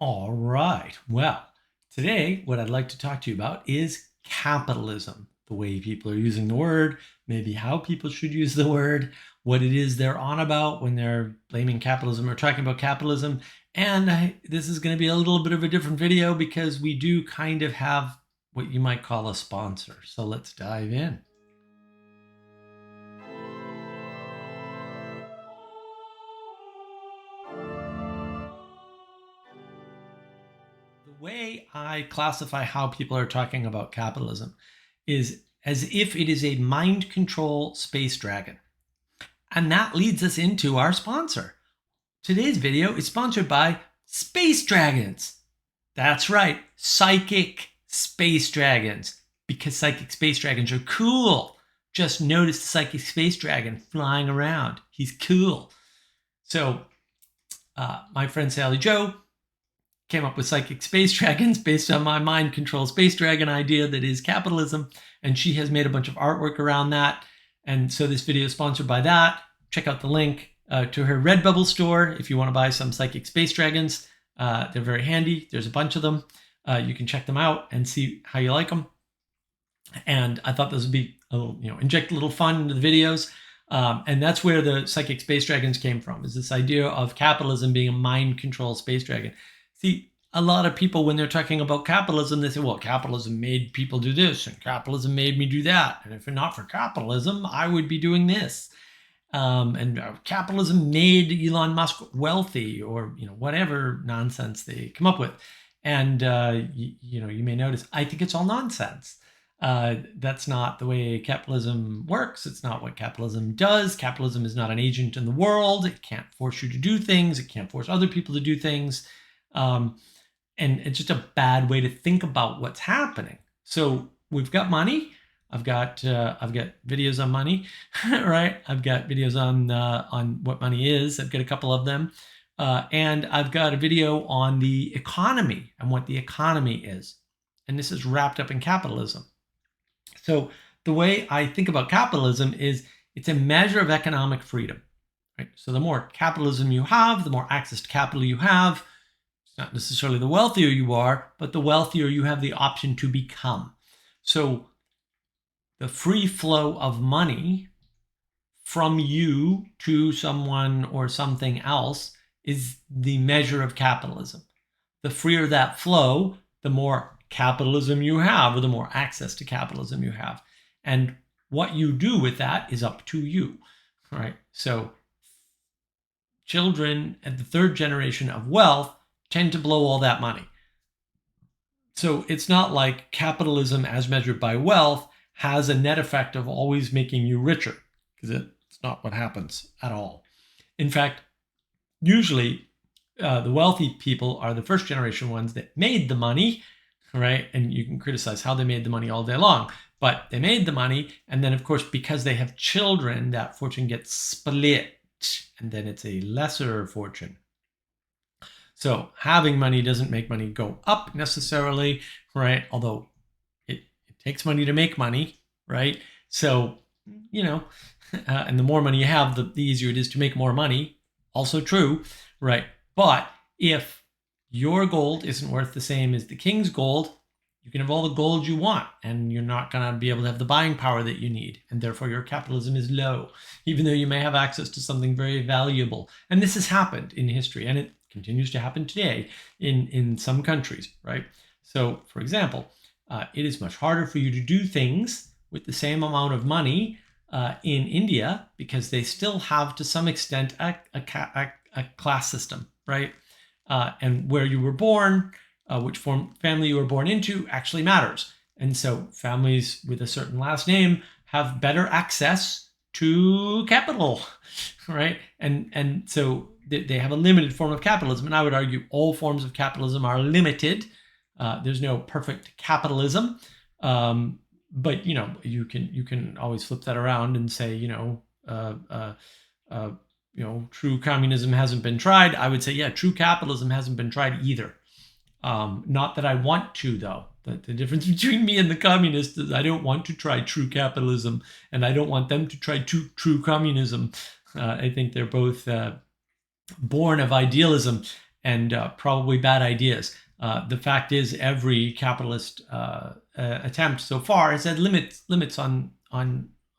All right. Well, today what I'd like to talk to you about is capitalism, the way people are using the word, maybe how people should use the word, what it is they're on about when they're blaming capitalism or talking about capitalism. And this is going to be a little bit of a different video because we do kind of have what you might call a sponsor. So let's dive in. The way I classify how people are talking about capitalism is as if it is a mind control space dragon. And that leads us into our sponsor. Today's video is sponsored by Space Dragons. That's right, psychic space dragons, because psychic space dragons are cool. Just notice the psychic space dragon flying around. He's cool. So my friend Sally Joe came up with psychic space dragons based on my mind control space dragon idea that is capitalism. And she has made a bunch of artwork around that. And so this video is sponsored by that. Check out the link to her Redbubble store if you want to buy some psychic space dragons. They're very handy. There's a bunch of them. You can check them out and see how you like them. And I thought this would be a little, inject a little fun into the videos. And that's where the psychic space dragons came from, is this idea of capitalism being a mind control space dragon. See, a lot of people, when they're talking about capitalism, they say, well, capitalism made people do this, and capitalism made me do that. And if not for capitalism, I wowould be doing this. And capitalism made Elon Musk wealthy, or whatever nonsense they come up with. And you may notice, I think it's all nonsense. That's not the way capitalism works. It's not what capitalism does. Capitalism is not an agent in the world. It can't force you to do things. It can't force other people to do things. And it's just a bad way to think about what's happening. So we've got money. I've got videos on money, right? I've got videos on what money is. I've got a couple of them, and I've got a video on the economy and what the economy is. And this is wrapped up in capitalism. So the way I think about capitalism is it's a measure of economic freedom, right? So the more capitalism you have, the more access to capital you have. It's not necessarily the wealthier you are, but the wealthier you have the option to become. So the free flow of money from you to someone or something else is the measure of capitalism. The freer that flow, the more capitalism you have, or the more access to capitalism you have. And what you do with that is up to you, right? So children at the third generation of wealth tend to blow all that money. So it's not like capitalism as measured by wealth has a net effect of always making you richer, because it's not what happens at all. In fact, usually the wealthy people are the first generation ones that made the money, right? And you can criticize how they made the money all day long, but they made the money. And then, of course, because they have children, that fortune gets split, and then it's a lesser fortune. So having money doesn't make money go up necessarily, right? Although it takes money to make money, right? So, and the more money you have, the easier it is to make more money. Also true, right? But if your gold isn't worth the same as the king's gold, you can have all the gold you want, and you're not going to be able to have the buying power that you need. And therefore, your capitalism is low, even though you may have access to something very valuable. And this has happened in history, and it continues to happen today in some countries, right? So, for example, it is much harder for you to do things with the same amount of money in India, because they still have, to some extent, a class system, right? And where you were born, which family you were born into actually matters. And so families with a certain last name have better access to capital, right? And so they have a limited form of capitalism. And I would argue all forms of capitalism are limited. There's no perfect capitalism. But you can always flip that around and say, true communism hasn't been tried. I would say, yeah, true capitalism hasn't been tried either. Not that I want to, though. The difference between me and the communists is I don't want to try true capitalism, and I don't want them to try true communism. I think they're both born of idealism, and probably bad ideas. The fact is, every capitalist attempt so far has had limits on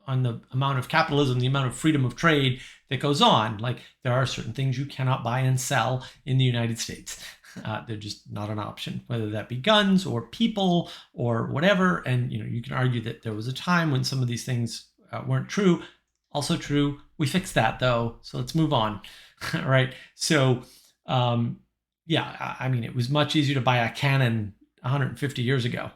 the amount of capitalism, the amount of freedom of trade that goes on. Like, there are certain things you cannot buy and sell in the United States. They're just not an option, whether that be guns or people or whatever. And you can argue that there was a time when some of these things weren't true. Also true. We fixed that though, so let's move on. Right? So, yeah, I mean, it was much easier to buy a cannon 150 years ago.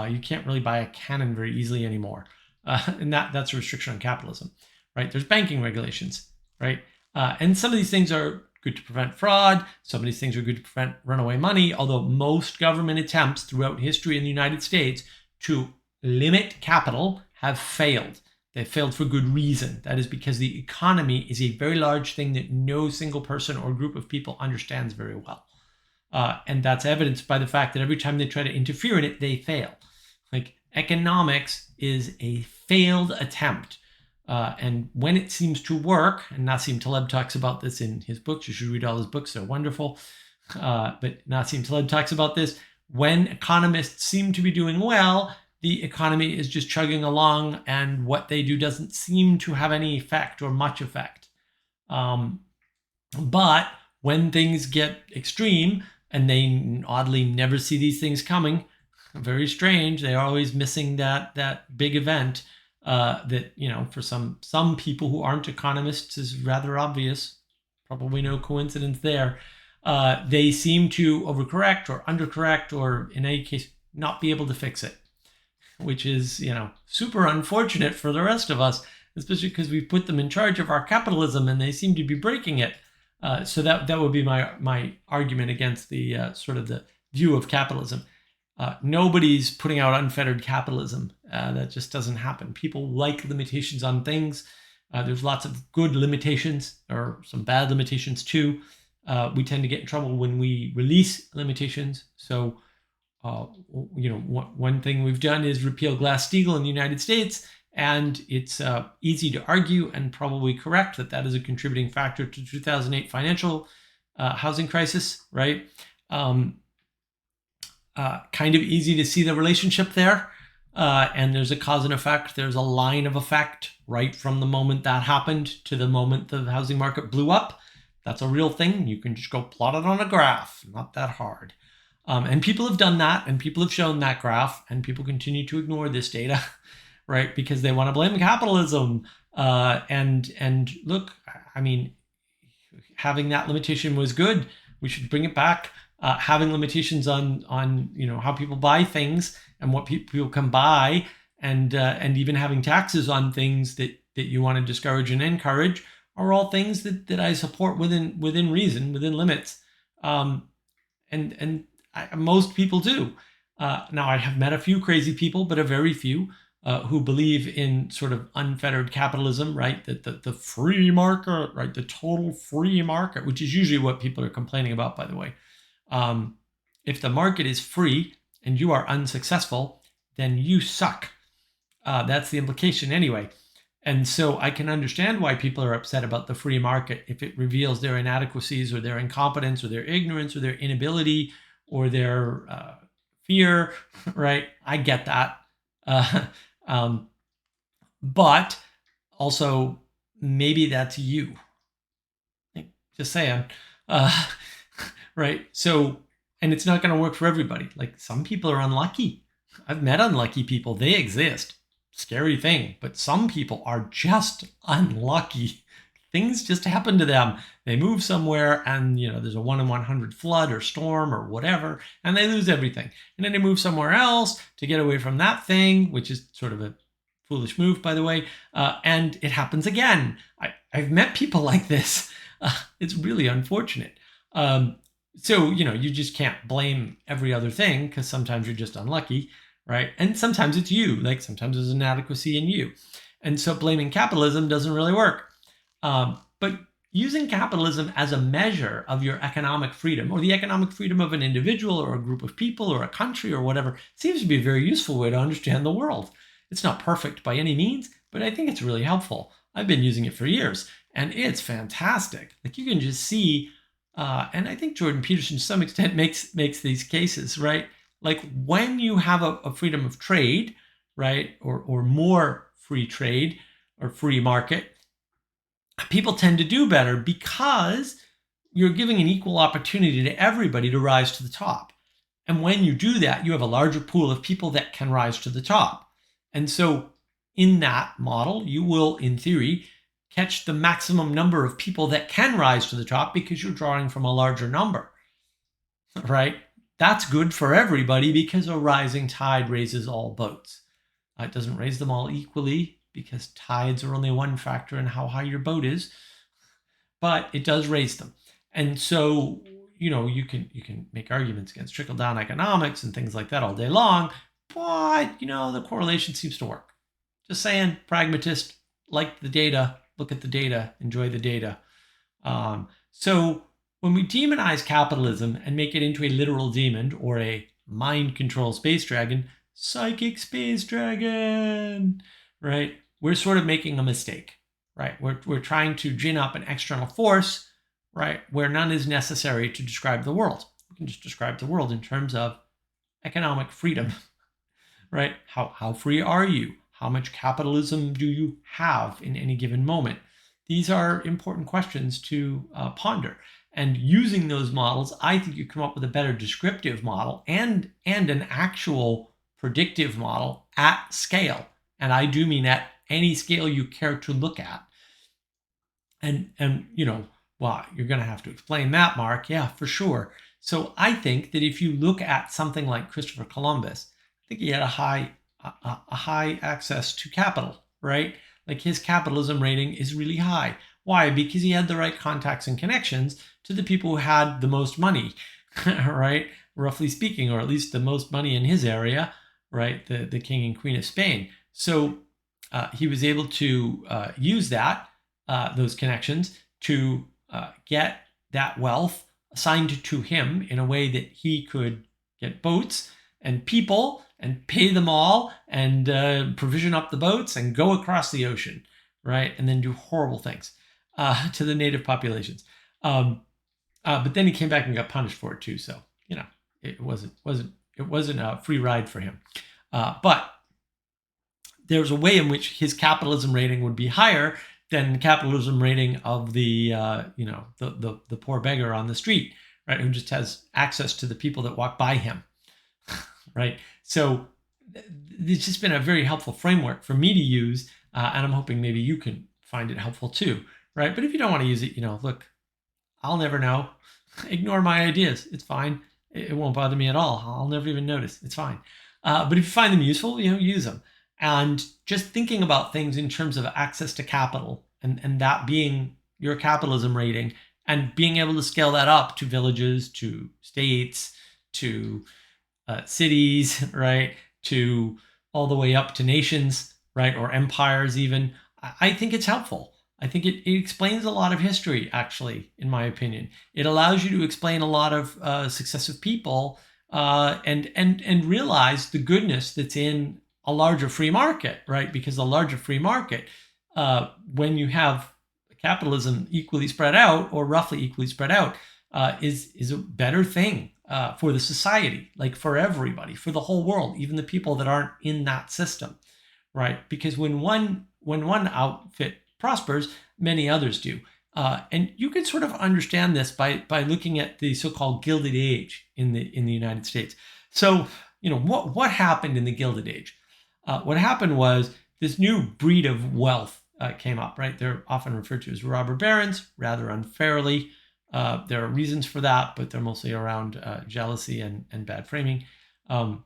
You can't really buy a cannon very easily anymore. And that's a restriction on capitalism, right? There's banking regulations, right? And some of these things are good to prevent fraud. Some of these things are good to prevent runaway money, although most government attempts throughout history in the United States to limit capital have failed. They failed for good reason. That is because the economy is a very large thing that no single person or group of people understands very well. And that's evidenced by the fact that every time they try to interfere in it, they fail. Like, economics is a failed attempt. And when it seems to work, and Nassim Taleb talks about this in his books, you should read all his books, they're wonderful. But Nassim Taleb talks about this. When economists seem to be doing well, the economy is just chugging along, and what they do doesn't seem to have any effect or much effect. But when things get extreme, and they oddly never see these things coming, very strange, they're always missing that big event that, for some people who aren't economists is rather obvious. Probably no coincidence there. They seem to overcorrect or undercorrect, or in any case, not be able to fix it, which is, super unfortunate for the rest of us, especially because we've put them in charge of our capitalism and they seem to be breaking it. So that would be my argument against the sort of the view of capitalism. Nobody's putting out unfettered capitalism. That just doesn't happen. People like limitations on things. There's lots of good limitations, or some bad limitations too. We tend to get in trouble when we release limitations. So, one thing we've done is repeal Glass-Steagall in the United States, and it's easy to argue and probably correct that is a contributing factor to the 2008 financial housing crisis, right? Kind of easy to see the relationship there. And there's a cause and effect. There's a line of effect right from the moment that happened to the moment the housing market blew up. That's a real thing. You can just go plot it on a graph. Not that hard. And people have done that, and people have shown that graph, and people continue to ignore this data, right? Because they want to blame capitalism. And look, I mean, having that limitation was good. We should bring it back. Having limitations on how people buy things and what people can buy, and even having taxes on things that you want to discourage and encourage, are all things that I support within reason, within limits. Most people do. Now, I have met a few crazy people, but a very few who believe in sort of unfettered capitalism, right? That the free market, right? The total free market, which is usually what people are complaining about, by the way. If the market is free and you are unsuccessful, then you suck. That's the implication anyway. And so I can understand why people are upset about the free market if it reveals their inadequacies or their incompetence or their ignorance or their inability or their fear, right? I get that. But also, maybe that's you. Just saying. Right? So, and it's not going to work for everybody. Like, some people are unlucky. I've met unlucky people. They exist. Scary thing. But some people are just unlucky. Things just happen to them. They move somewhere and, there's a 1 in 100 flood or storm or whatever, and they lose everything. And then they move somewhere else to get away from that thing, which is sort of a foolish move, by the way. And it happens again. I've met people like this. It's really unfortunate. So, you just can't blame every other thing, because sometimes you're just unlucky, right? And sometimes it's you. Like, sometimes there's inadequacy in you. And so blaming capitalism doesn't really work. But using capitalism as a measure of your economic freedom, or the economic freedom of an individual or a group of people or a country or whatever, seems to be a very useful way to understand the world. It's not perfect by any means, but I think it's really helpful. I've been using it for years, and it's fantastic. Like, you can just see and I think Jordan Peterson to some extent makes these cases, right? Like when you have a freedom of trade, right, or more free trade or free market, people tend to do better because you're giving an equal opportunity to everybody to rise to the top. And when you do that, you have a larger pool of people that can rise to the top. And so in that model, you will, in theory, catch the maximum number of people that can rise to the top because you're drawing from a larger number, right? That's good for everybody because a rising tide raises all boats. It doesn't raise them all equally because tides are only one factor in how high your boat is, but it does raise them. And so, you can make arguments against trickle down economics and things like that all day long, but the correlation seems to work. Just saying, pragmatist, like the data, look at the data, enjoy the data. So when we demonize capitalism and make it into a literal demon or a mind control space dragon, psychic space dragon, right? We're sort of making a mistake, right? We're trying to gin up an external force, right, where none is necessary to describe the world. We can just describe the world in terms of economic freedom, right? How free are you? How much capitalism do you have in any given moment? These are important questions to ponder. And using those models, I think you come up with a better descriptive model and an actual predictive model at scale. And I do mean at any scale you care to look at. And well, you're going to have to explain that, Mark. Yeah, for sure. So I think that if you look at something like Christopher Columbus, I think he had a high access to capital, right? Like his capitalism rating is really high. Why? Because he had the right contacts and connections to the people who had the most money, right? Roughly speaking, or at least the most money in his area, right? The king and queen of Spain. So he was able to use those connections to get that wealth assigned to him in a way that he could get boats and people and pay them all and provision up the boats and go across the ocean, right? And then do horrible things to the native populations. But then he came back and got punished for it too. So it wasn't a free ride for him. But there's a way in which his capitalism rating would be higher than the capitalism rating of the poor beggar on the street, right? Who just has access to the people that walk by him, right? So it's just been a very helpful framework for me to use, and I'm hoping maybe you can find it helpful too, right? But if you don't want to use it, look, I'll never know. Ignore my ideas. It's fine. It won't bother me at all. I'll never even notice. It's fine. But if you find them useful, use them. And just thinking about things in terms of access to capital and that being your capitalism rating and being able to scale that up to villages, to states, to cities, right? To all the way up to nations, right? Or empires even. I think it's helpful. I think it explains a lot of history, actually, in my opinion. It allows you to explain a lot of successive people and realize the goodness that's in a larger free market, right? Because the larger free market, when you have capitalism equally spread out or roughly equally spread out, is a better thing for the society, like for everybody, for the whole world, even the people that aren't in that system, right? Because when one outfit prospers, many others do. And you can sort of understand this by looking at the so-called Gilded Age in the United States. So, what happened in the Gilded Age? What happened was this new breed of wealth came up, right? They're often referred to as robber barons, rather unfairly. There are reasons for that, but they're mostly around jealousy and bad framing. But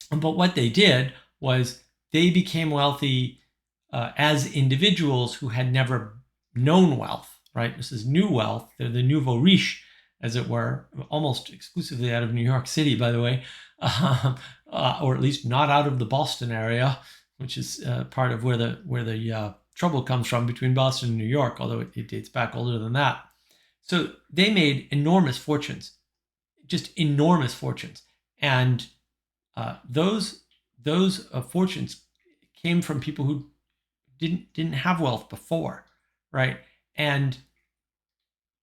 what they did was they became wealthy as individuals who had never known wealth, right? This is new wealth. They're the nouveau riche, as it were, almost exclusively out of New York City, by the way, or at least not out of the Boston area, which is part of where the trouble comes from between Boston and New York, although it dates back older than that. So they made enormous fortunes, just enormous fortunes, and those fortunes came from people who didn't have wealth before, right? And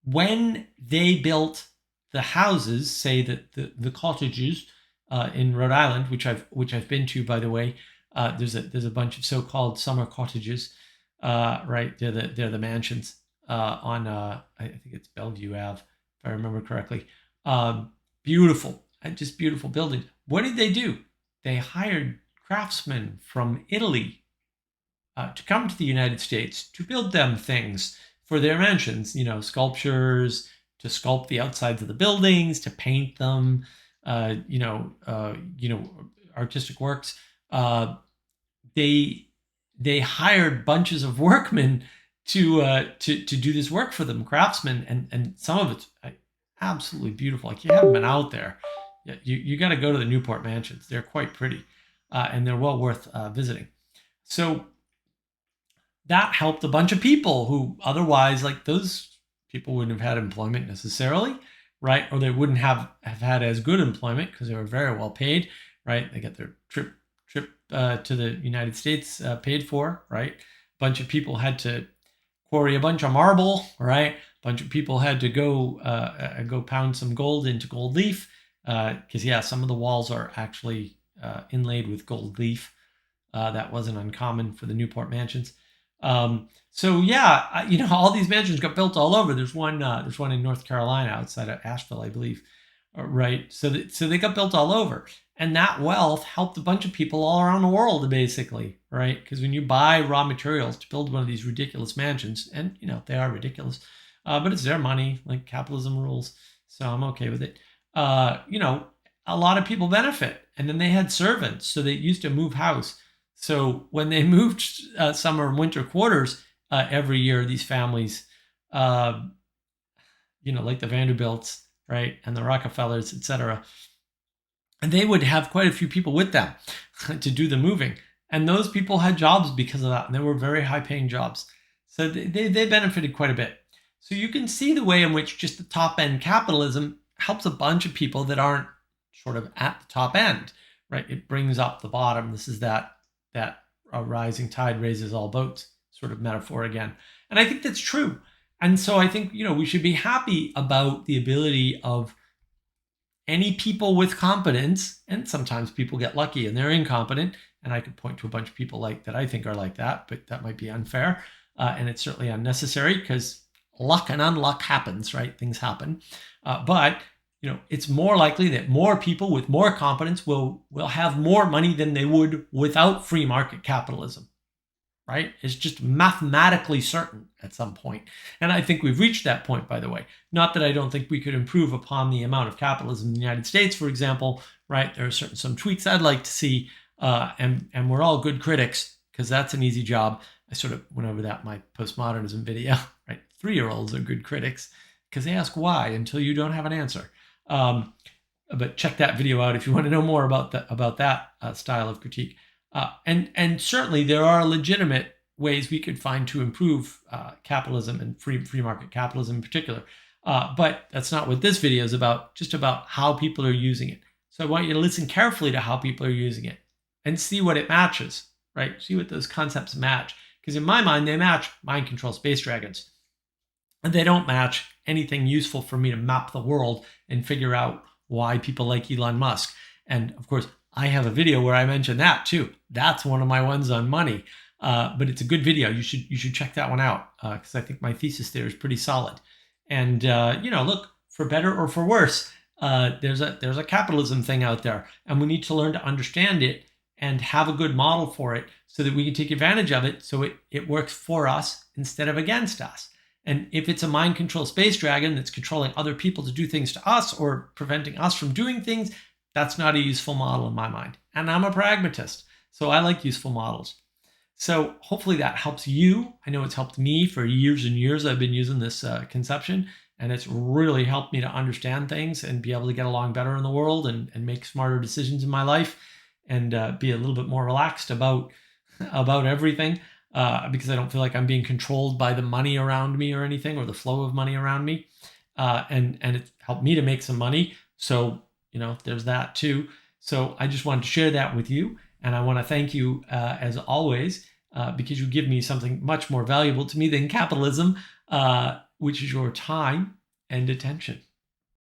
when they built the houses, say the cottages in Rhode Island, which I've been to, by the way. There's a bunch of so-called summer cottages, right? They're the mansions on I think it's Bellevue Ave, if I remember correctly. Beautiful, just beautiful buildings. What did they do? They hired craftsmen from Italy to come to the United States to build them things for their mansions. Sculptures to sculpt the outsides of the buildings, to paint them. Artistic works. They hired bunches of workmen to do this work for them, craftsmen, and some of it's absolutely beautiful. Like, you haven't been out there, you got to go to the Newport mansions. They're quite pretty, and they're well worth visiting. So that helped a bunch of people who otherwise, like, those people wouldn't have had employment necessarily, right? Or they wouldn't have had as good employment because they were very well paid, right? They get their trip to the United States paid for, right? A bunch of people had to quarry a bunch of marble, right? A bunch of people had to go pound some gold into gold leaf, because some of the walls are actually inlaid with gold leaf. That wasn't uncommon for the Newport mansions. All these mansions got built all over. There's one in North Carolina outside of Asheville, I believe, right? So they got built all over, and that wealth helped a bunch of people all around the world, basically, right? Because when you buy raw materials to build one of these ridiculous mansions, and they are ridiculous, but it's their money, like capitalism rules, so I'm okay with it. A lot of people benefit, and then they had servants, so they used to move house. So when they moved summer and winter quarters every year, these families, like the Vanderbilts, right, and the Rockefellers, etc., and they would have quite a few people with them to do the moving. And those people had jobs because of that, and they were very high-paying jobs. So they benefited quite a bit. So you can see the way in which just the top-end capitalism helps a bunch of people that aren't sort of at the top end, right? It brings up the bottom. This is that a rising tide raises all boats sort of metaphor again. And I think that's true. And so I think, we should be happy about the ability of any people with competence, and sometimes people get lucky and they're incompetent, and I could point to a bunch of people like that I think are like that, but that might be unfair, and it's certainly unnecessary because luck and unluck happens, right? Things happen, but it's more likely that more people with more competence will have more money than they would without free market capitalism, right? It's just mathematically certain at some point. And I think we've reached that point, by the way. Not that I don't think we could improve upon the amount of capitalism in the United States, for example, right? There are some tweaks I'd like to see, and we're all good critics, because that's an easy job. I sort of went over that in my postmodernism video, right? 3-year-olds are good critics because they ask why until you don't have an answer. But check that video out if you want to know more about that style of critique. And certainly there are legitimate ways we could find to improve capitalism and free market capitalism in particular. But that's not what this video is about, just about how people are using it. So I want you to listen carefully to how people are using it and see what it matches, right? See what those concepts match. Because in my mind, they match mind control space dragons. And they don't match anything useful for me to map the world and figure out why people like Elon Musk. And of course, I have a video where I mention that too. That's one of my ones on money. But it's a good video. You should check that one out because I think my thesis there is pretty solid. And look, for better or for worse, there's a capitalism thing out there, and we need to learn to understand it and have a good model for it so that we can take advantage of it so it works for us instead of against us. And if it's a mind control space dragon that's controlling other people to do things to us or preventing us from doing things, that's not a useful model in my mind. And I'm a pragmatist, so I like useful models. So hopefully that helps you. I know it's helped me for years and years. I've been using this conception, and it's really helped me to understand things and be able to get along better in the world and make smarter decisions in my life and be a little bit more relaxed about everything. Because I don't feel like I'm being controlled by the money around me or anything, or the flow of money around me. And it helped me to make some money. So, there's that too. So I just wanted to share that with you. And I want to thank you, as always, because you give me something much more valuable to me than capitalism, which is your time and attention.